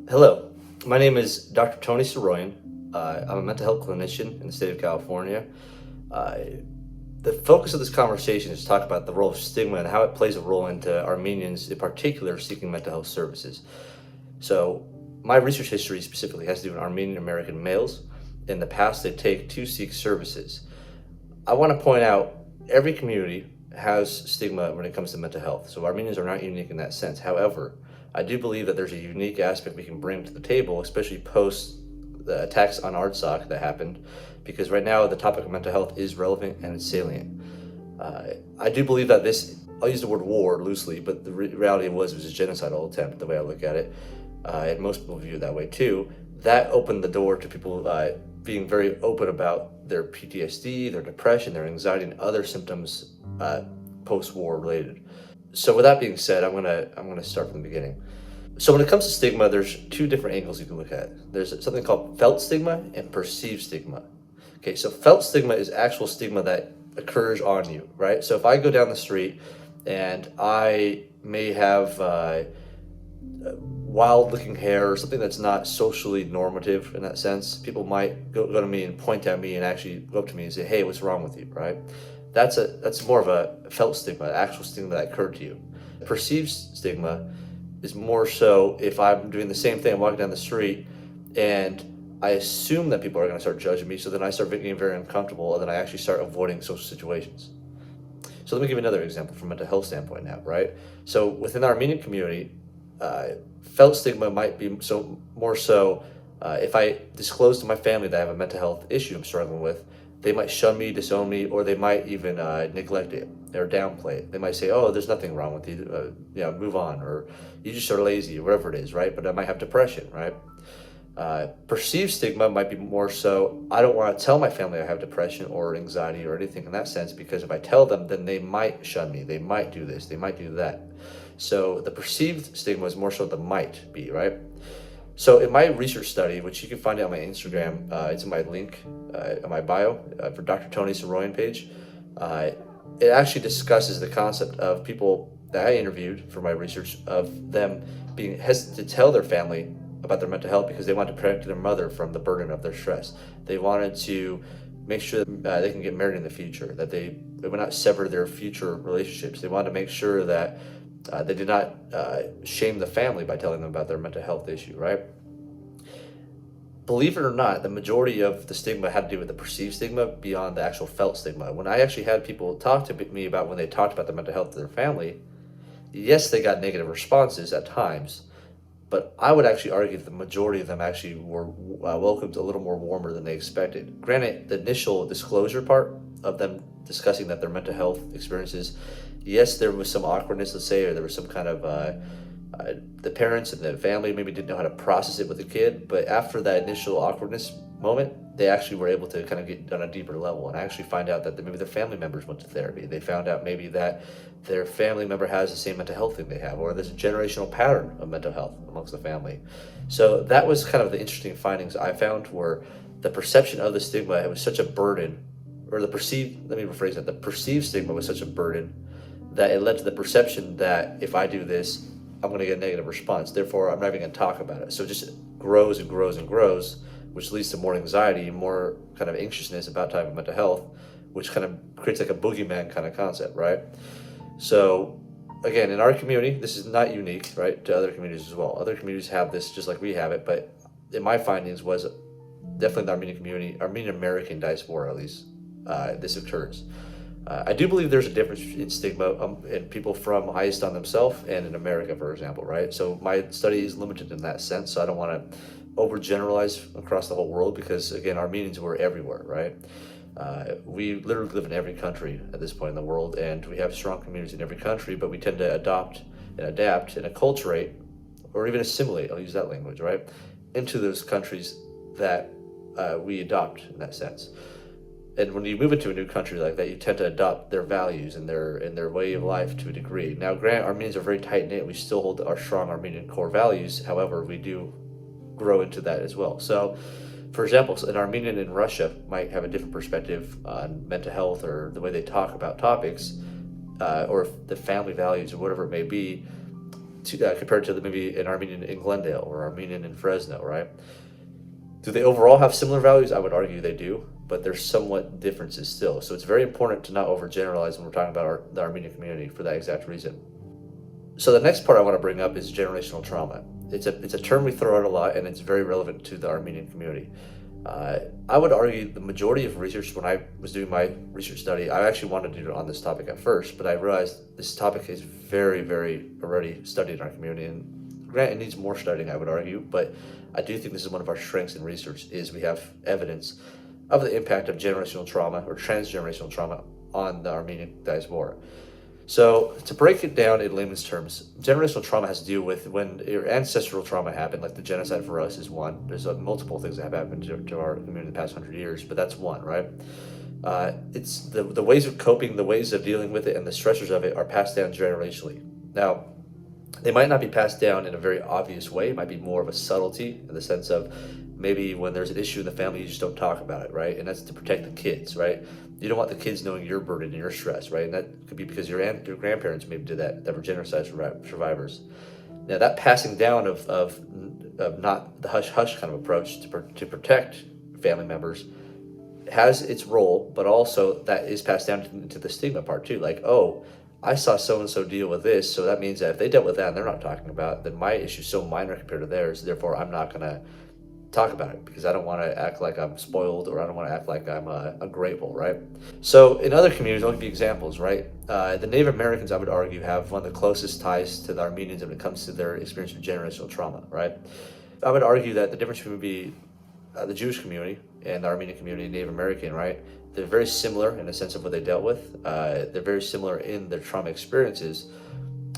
Hello, my name is Dr. Tony Saroyan. I'm a mental health clinician in the state of California. Uh, the focus of this conversation is to talk about the role of stigma and how it plays a role into Armenians in particular seeking mental health services. So, my research history specifically has to do with Armenian American males in the past they take to seek services. I want to point out every community has stigma when it comes to mental health, so Armenians are not unique in that sense. However, I do believe that there's a unique aspect we can bring to the table, especially post the attacks on Artsakh that happened, because right now the topic of mental health is relevant and it's salient. I do believe that I'll use the word war loosely, but the reality was it was a genocidal attempt, the way I look at it, and most people view it that way too. That opened the door to people being very open about their PTSD, their depression, their anxiety, and other symptoms post-war related. So with that being said, I'm gonna start from the beginning. So when it comes to stigma, there's two different angles you can look at. There's something called felt stigma and perceived stigma. Okay, so felt stigma is actual stigma that occurs on you, right? So if I go down the street and I may have wild-looking hair or something that's not socially normative in that sense, people might go to me and point at me and actually go up to me and say, "Hey, what's wrong with you?" Right? That's more of a felt stigma, actual stigma that occurred to you. Perceived stigma is more so if I'm doing the same thing, I'm walking down the street, and I assume that people are going to start judging me, so then I start getting very uncomfortable, and then I actually start avoiding social situations. So let me give you another example from a mental health standpoint now, right? So within the Armenian community, felt stigma might be more so if I disclose to my family that I have a mental health issue I'm struggling with, they might shun me, disown me, or they might even neglect it or downplay it. They might say, "Oh, there's nothing wrong with you, move on," or "You just are lazy," or whatever it is, right? But I might have depression, right? Perceived stigma might be more so, I don't want to tell my family I have depression or anxiety or anything in that sense, because if I tell them, then they might shun me, they might do this, they might do that. So the perceived stigma is more so the might be, right? So in my research study, which you can find on my Instagram, it's in my link in my bio for Dr. Tony Saroyan page, it actually discusses the concept of people that I interviewed for my research of them being hesitant to tell their family about their mental health because they wanted to protect their mother from the burden of their stress. They wanted to make sure that they can get married in the future, that they would not sever their future relationships. They wanted to make sure that they did not shame the family by telling them about their mental health issue, right? Believe it or not, the majority of the stigma had to do with the perceived stigma beyond the actual felt stigma. When I actually had people talk to me about when they talked about the mental health of their family, yes, they got negative responses at times, but I would actually argue that the majority of them actually were welcomed a little more warmer than they expected. Granted, the initial disclosure part of them discussing that their mental health experiences, yes, there was some awkwardness, let's say, or there was some kind of the parents and the family maybe didn't know how to process it with the kid, but after that initial awkwardness moment, they actually were able to kind of get on a deeper level and actually find out that maybe their family members went to therapy. They found out maybe that their family member has the same mental health thing they have, or there's a generational pattern of mental health amongst the family. So that was kind of the interesting findings I found, where the perception of the stigma, it was such a burden, or the perceived stigma was such a burden that it led to the perception that if I do this, I'm going to get a negative response. Therefore, I'm not even going to talk about it. So it just grows and grows and grows, which leads to more anxiety, more kind of anxiousness about talking about mental health, which kind of creates like a boogeyman kind of concept, right? So again, in our community, this is not unique, right, to other communities as well. Other communities have this just like we have it, but in my findings was definitely the Armenian community, Armenian American diaspora at least, this occurs. I do believe there's a difference in stigma in people from ICE on themselves and in America, for example, right? So my study is limited in that sense, so I don't want to overgeneralize across the whole world because, again, Armenians were everywhere, right? We literally live in every country at this point in the world, and we have strong communities in every country, but we tend to adopt and adapt and acculturate, or even assimilate, I'll use that language, right, into those countries that we adopt in that sense. And when you move into a new country like that, you tend to adopt their values and their way of life to a degree. Now, granted, Armenians are very tight-knit. We still hold our strong Armenian core values. However, we do grow into that as well. So, for example, an Armenian in Russia might have a different perspective on mental health or the way they talk about topics, or the family values or whatever it may be, compared to maybe an Armenian in Glendale or Armenian in Fresno, right? Do they overall have similar values? I would argue they do, but there's somewhat differences still. So it's very important to not overgeneralize when we're talking about the Armenian community for that exact reason. So the next part I want to bring up is generational trauma. It's a term we throw out a lot, and it's very relevant to the Armenian community. I would argue the majority of research, when I was doing my research study, I actually wanted to do it on this topic at first, but I realized this topic is very, very already studied in our community, and granted, it needs more studying, I would argue, but I do think this is one of our strengths in research, is we have evidence of the impact of generational trauma or transgenerational trauma on the Armenian diaspora. So to break it down in layman's terms, generational trauma has to do with when your ancestral trauma happened, like the genocide for us is one. There's multiple things that have happened to our community in the past 100 years, but that's one, right? It's the ways of coping, the ways of dealing with it, and the stressors of it are passed down generationally. Now, they might not be passed down in a very obvious way. It might be more of a subtlety in the sense of maybe when there's an issue in the family, you just don't talk about it, right? And that's to protect the kids, right? You don't want the kids knowing your burden and your stress, right? And that could be because your grandparents maybe did that were genocide survivors. Now that passing down of not the hush-hush kind of approach to protect family members has its role, but also that is passed down into the stigma part too. Like, oh, I saw so-and-so deal with this, so that means that if they dealt with that and they're not talking about it, then my issue is so minor compared to theirs, therefore I'm not going to talk about it because I don't want to act like I'm spoiled or I don't want to act like I'm ungrateful, right? So in other communities, I'll give you examples, right? The Native Americans, I would argue, have one of the closest ties to the Armenians when it comes to their experience of generational trauma, right? I would argue that the difference between the Jewish community and the Armenian community, Native American, right? They're very similar in the sense of what they dealt with. They're very similar in their trauma experiences.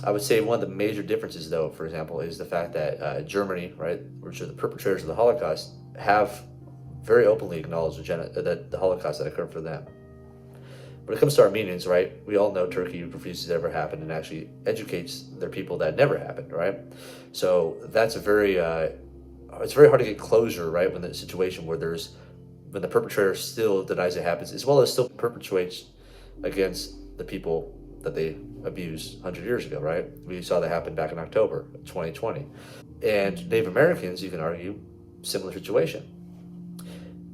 I would say one of the major differences, though, for example, is the fact that Germany, right, which are the perpetrators of the Holocaust, have very openly acknowledged the Holocaust that occurred for them. When it comes to Armenians, right, we all know Turkey refuses it ever happened and actually educates their people that it never happened, right? So that's it's very hard to get closure, right, when the situation where when the perpetrator still denies it happens, as well as still perpetuates against the people that they abused 100 years ago, right? We saw that happen back in October 2020. And Native Americans, you can argue, similar situation.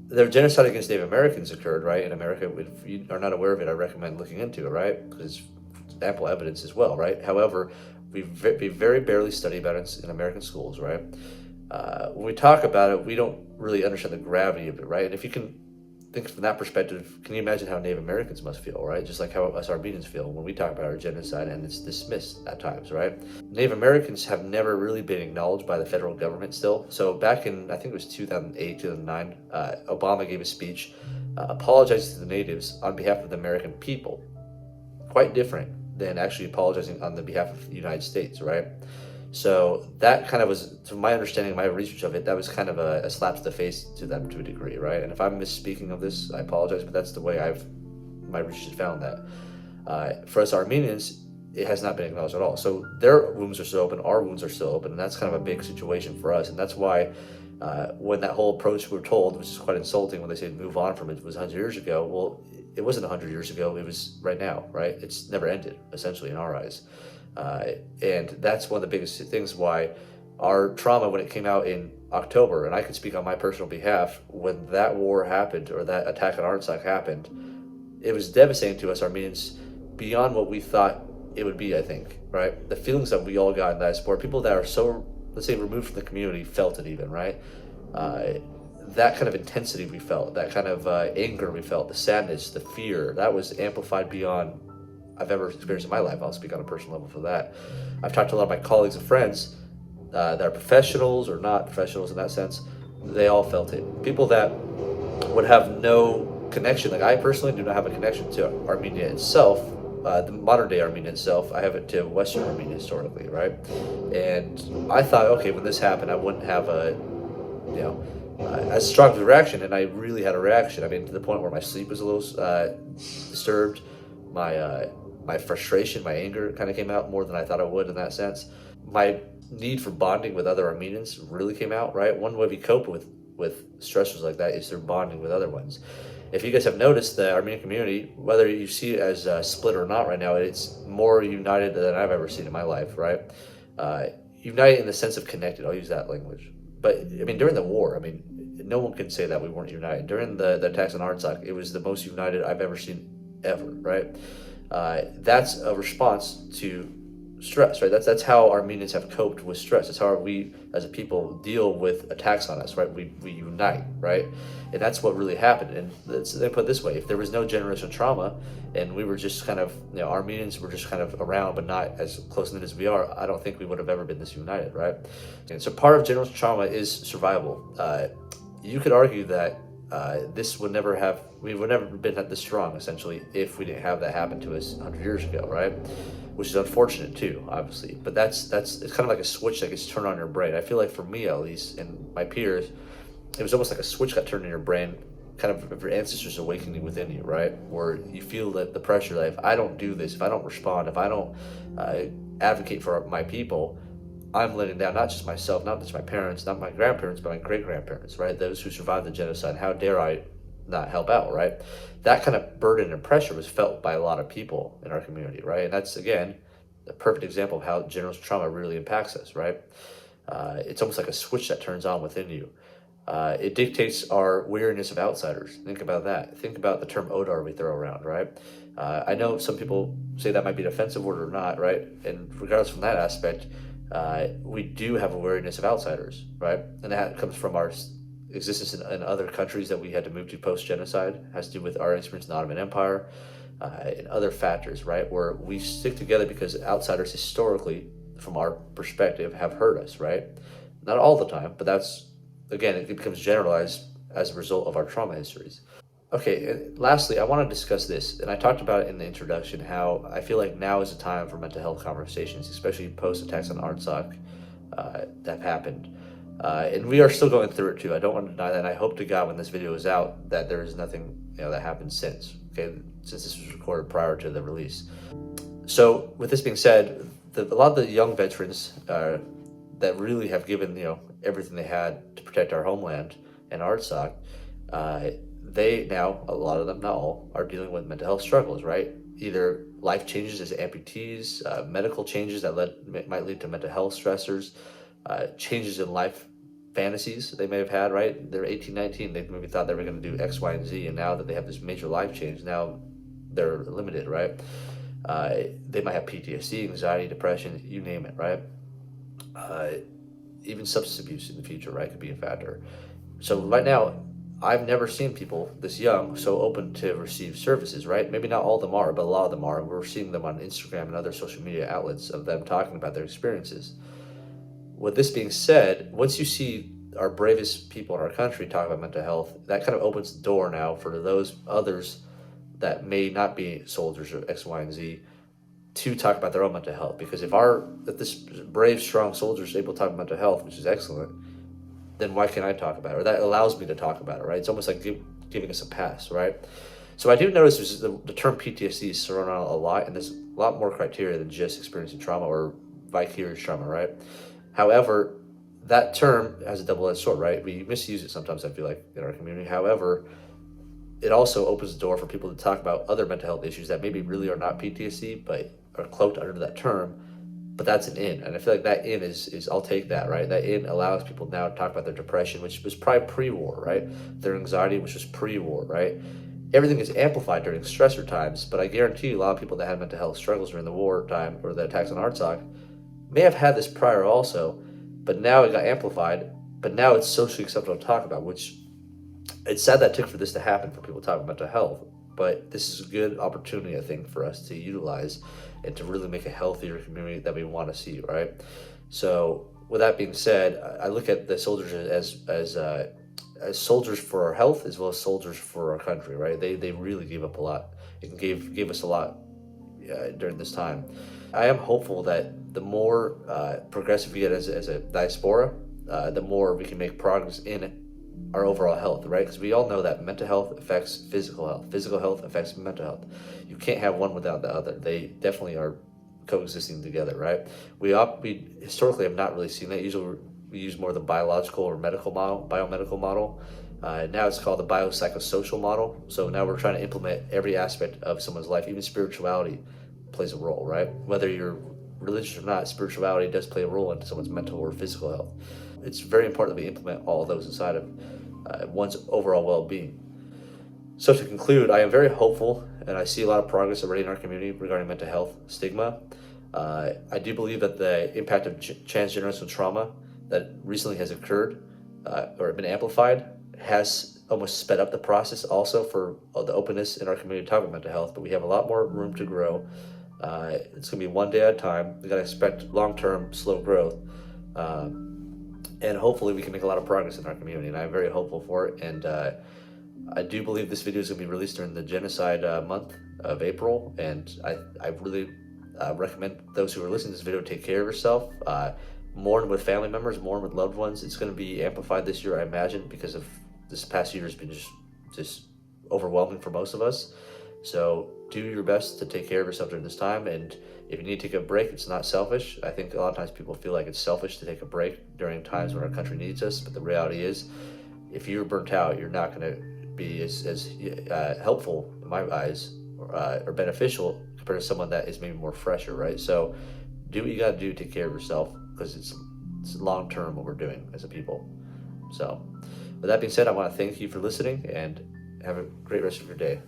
The genocide against Native Americans occurred, right, in America. If you are not aware of it, I recommend looking into it, right? Because it's ample evidence as well, right? However, we very barely study about it in American schools, right? When we talk about it, we don't really understand the gravity of it, right? And if you can think from that perspective, can you imagine how Native Americans must feel, right? Just like how us Armenians feel when we talk about our genocide and it's dismissed at times, right? Native Americans have never really been acknowledged by the federal government still. So back in, I think it was 2008, 2009, Obama gave a speech apologizing to the natives on behalf of the American people. Quite different than actually apologizing on the behalf of the United States, right? So that kind of was, to my understanding, my research of it, that was kind of a slap to the face to them to a degree, right? And if I'm misspeaking of this, I apologize, but that's the way my research has found that. For us Armenians, it has not been acknowledged at all. So their wounds are still open, our wounds are still open, and that's kind of a big situation for us. And that's why when that whole approach we're told, which is quite insulting when they say move on from it, was 100 years ago. Well, it wasn't 100 years ago, it was right now, right? It's never ended, essentially, in our eyes. And that's one of the biggest things why our trauma, when it came out in October, and I can speak on my personal behalf, when that war happened or that attack on Artsakh happened, it was devastating to us Armenians beyond what we thought it would be, I think, right? The feelings that we all got in that sport, people that are so, let's say, removed from the community felt it even, right? That kind of intensity we felt, that kind of anger we felt, the sadness, the fear, that was amplified beyond I've ever experienced in my life. I'll speak on a personal level for that. I've talked to a lot of my colleagues and friends that are professionals or not professionals in that sense. They all felt it. People that would have no connection, like I personally do not have a connection to Armenia itself, the modern day Armenia itself. I have it to Western Armenia historically, right? And I thought, okay, when this happened, I wouldn't have as strong of a reaction, and I really had a reaction. I mean, to the point where my sleep was a little disturbed. My frustration, my anger kind of came out more than I thought it would in that sense. My need for bonding with other Armenians really came out, right? One way we cope with stressors like that is through bonding with other ones. If you guys have noticed, the Armenian community, whether you see it as split or not right now, it's more united than I've ever seen in my life, right? United in the sense of connected. I'll use that language. But I mean, during the war, I mean, no one can say that we weren't united. During the attacks on Artsakh, it was the most united I've ever seen ever, right? That's a response to stress, right? That's how Armenians have coped with stress. That's how we as a people deal with attacks on us, right? We unite, right? And that's what really happened. And they put it this way: if there was no generational trauma, and we were just kind of, Armenians were just kind of around, but not as close knit as we are, I don't think we would have ever been this united, right? And so part of generational trauma is survival. You could argue that we would never have been this strong, essentially, if we didn't have that happen to us 100 years ago, right? Which is unfortunate too, obviously. But it's kind of like a switch that gets turned on in your brain. I feel like for me, at least, and my peers, it was almost like a switch got turned in your brain, kind of your ancestors awakening within you, right? Where you feel that the pressure that if I don't do this, if I don't respond, if I don't advocate for my people, I'm letting down not just myself, not just my parents, not my grandparents, but my great-grandparents, right? Those who survived the genocide. How dare I not help out, right? That kind of burden and pressure was felt by a lot of people in our community, right? And that's, again, a perfect example of how generational trauma really impacts us, right? It's almost like a switch that turns on within you. It dictates our wariness of outsiders. Think about that. Think about the term Odar we throw around, right? I know some people say that might be an offensive word or not, right? And regardless from that aspect, we do have a wariness of outsiders, right? And that comes from our existence in other countries that we had to move to post-genocide. It has to do with our experience in the Ottoman Empire and other factors, right? Where we stick together because outsiders historically, from our perspective, have hurt us, right? Not all the time, but that's, again, it becomes generalized as a result of our trauma histories. Okay, and lastly, I want to discuss this, and I talked about it in the introduction, how I feel like now is the time for mental health conversations, especially post-attacks on Artsakh that have happened. And we are still going through it too. I don't want to deny that, and I hope to God when this video is out that there is nothing that happened since, okay, since this was recorded prior to the release. So with this being said, a lot of the young veterans that really have given everything they had to protect our homeland and Artsakh, they now, a lot of them, not all, are dealing with mental health struggles, right? Either life changes as amputees, medical changes that might lead to mental health stressors, changes in life fantasies they may have had, right? They're 18, 19, they maybe thought they were going to do X, Y, and Z, and now that they have this major life change, now they're limited, right? They might have PTSD, anxiety, depression, you name it, right? Even substance abuse in the future, right, could be a factor. So right now, I've never seen people this young so open to receive services, right? Maybe not all of them are, but a lot of them are. We're seeing them on Instagram and other social media outlets of them talking about their experiences. With this being said, once you see our bravest people in our country talk about mental health, that kind of opens the door now for those others that may not be soldiers or X, Y, and Z to talk about their own mental health. Because if this brave, strong soldier is able to talk about mental health, which is excellent, then why can't I talk about it? Or that allows me to talk about it, right? It's almost like giving us a pass, right? So I do notice the term PTSD is thrown out a lot, and there's a lot more criteria than just experiencing trauma or vicarious trauma, right? However, that term has a double-edged sword, right? We misuse it sometimes, I feel like, in our community. However, it also opens the door for people to talk about other mental health issues that maybe really are not PTSD, but are cloaked under that term. But that's an in, and I feel like that in is I'll take that, right? That in allows people now to talk about their depression, which was probably pre-war, right? Their anxiety, which was pre-war, right? Everything is amplified during stressor times, but I guarantee you a lot of people that had mental health struggles during the war time or the attacks on Artsakh may have had this prior also, but now it got amplified, but now it's socially acceptable to talk about, which it's sad that it took for this to happen, for people to talk about mental health, but this is a good opportunity, I think, for us to utilize and to really make a healthier community that we want to see, right? So with that being said, I look at the soldiers as soldiers for our health as well as soldiers for our country, right? They really gave up a lot and gave us a lot during this time. I am hopeful that the more progressive we get as a diaspora, the more we can make progress in our overall health, right? Because we all know that mental health affects physical health affects mental health. You can't have one without the other. They definitely are coexisting together, right? We historically have not really seen that. Usually we use more the biological or biomedical model. Now it's called the biopsychosocial model. So now we're trying to implement every aspect of someone's life, even spirituality plays a role, right? Whether you're religious or not, spirituality does play a role in someone's mental or physical health. It's very important that we implement all those inside of one's overall well-being. So to conclude, I am very hopeful, and I see a lot of progress already in our community regarding mental health stigma. I do believe that the impact of transgenerational trauma that recently has occurred or been amplified has almost sped up the process also for the openness in our community to talk about mental health, but we have a lot more room to grow. It's going to be one day at a time. We got to expect long-term slow growth. And hopefully we can make a lot of progress in our community, and I'm very hopeful for it. And I do believe this video is going to be released during the genocide month of April, and I really recommend those who are listening to this video take care of yourself. Mourn with family members, mourn with loved ones. It's going to be amplified this year, I imagine, because of this past year has been just overwhelming for most of us. So do your best to take care of yourself during this time, and if you need to take a break, it's not selfish. I think a lot of times people feel like it's selfish to take a break during times when our country needs us, but the reality is, if you're burnt out, you're not going to be as helpful in my eyes or beneficial compared to someone that is maybe more fresher, right? So do what you got to do to take care of yourself, because it's long term what we're doing as a people. So with that being said, I want to thank you for listening and have a great rest of your day.